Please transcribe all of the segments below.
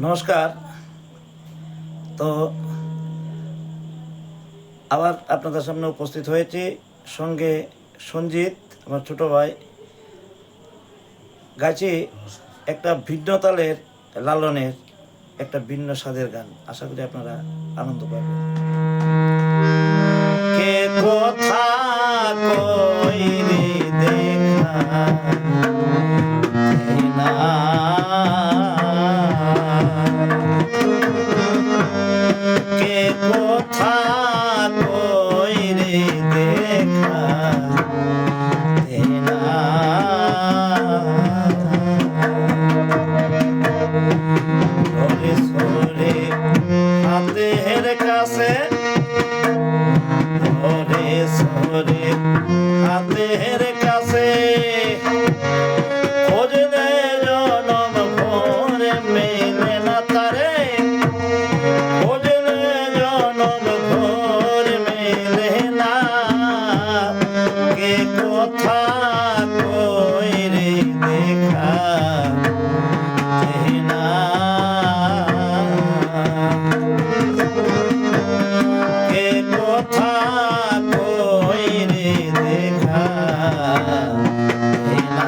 নমস্কার। তো আবার আপনাদের সামনে উপস্থিত হয়েছি, সঙ্গে সঞ্জিত আমার ছোট ভাই। গাইছি একটা ভিন্ন তালের লালনের একটা ভিন্ন স্বাদের গান। আশা করি আপনারা আনন্দ পাবেন। কে কথা কইরে দেখা না, কে কথা কইরে দেখা না, ধরে সরে হাতের কাছে, ধরে সরে হাতের কাছে, খোঁজ দে জনম ভরে মেলে না তারে, খোঁজ দে জনম ভরে মেলে না, কে কথা কইরে দেখা না, কে কথা কইরে দেখা না।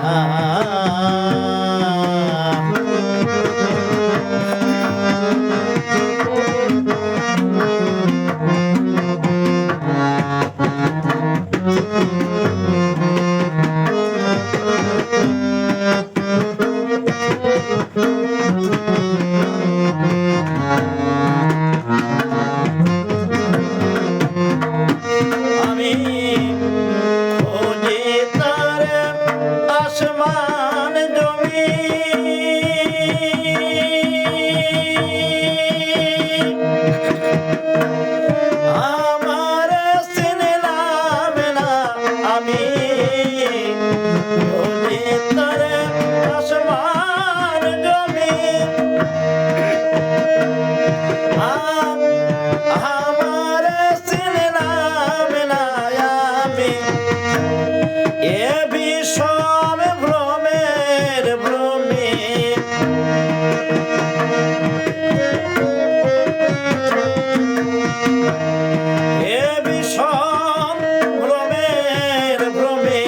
আমি খোঁজে তারে আসমান জমি, আমার চিনলাম না আমি, খোঁজে তারে আসমান জমি, আমার চিনলাম না আমি, এ বিষম ভ্রমের ভ্রমে, এ বিষম ভ্রমের ভ্রমে,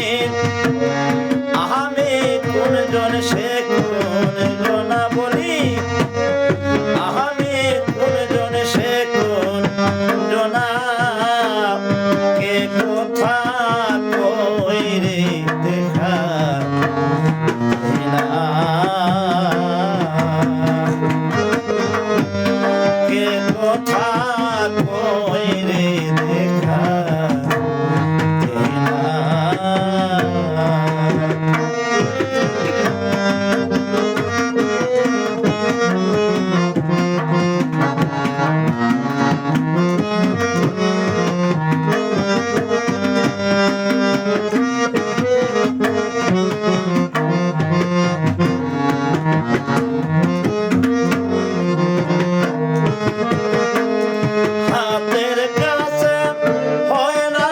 আমি কোন জন সে কোন জনা বলি, আমি কোন জন সে কোন জনা, কে কথা কইরে দেখা না, কে কথা কইরে দেখা না। হাতের কাছে হয় না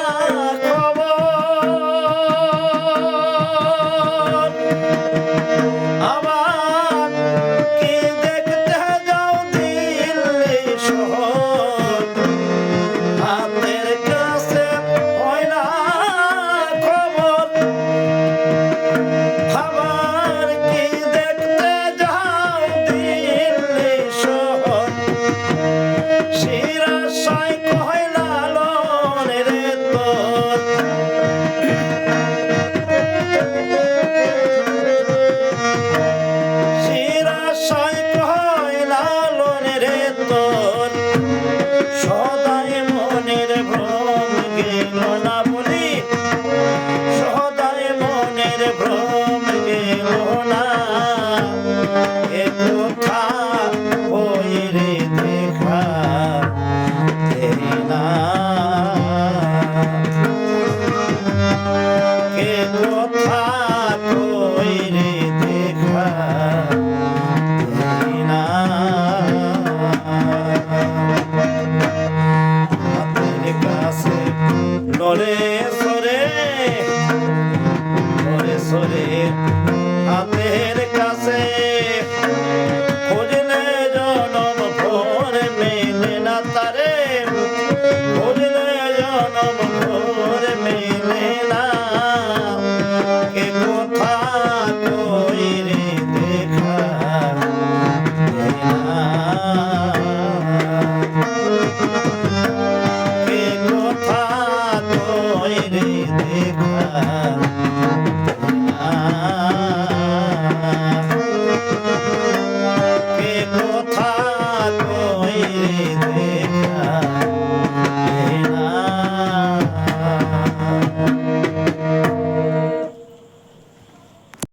খবর, আবার কি দেখতে যাও দিল্লি শহর, হাতের কাছে হয় না খবর, আবার কি দেখতে যাও দিল্লি শহর, শিরাশায় কয় লালন রে তোর, শিরাশায় কয় লালন রে তোর, সদাই মনের ভ্রম গেল না বলি, সদাই মনের ভ্রম গেল না, এ কথা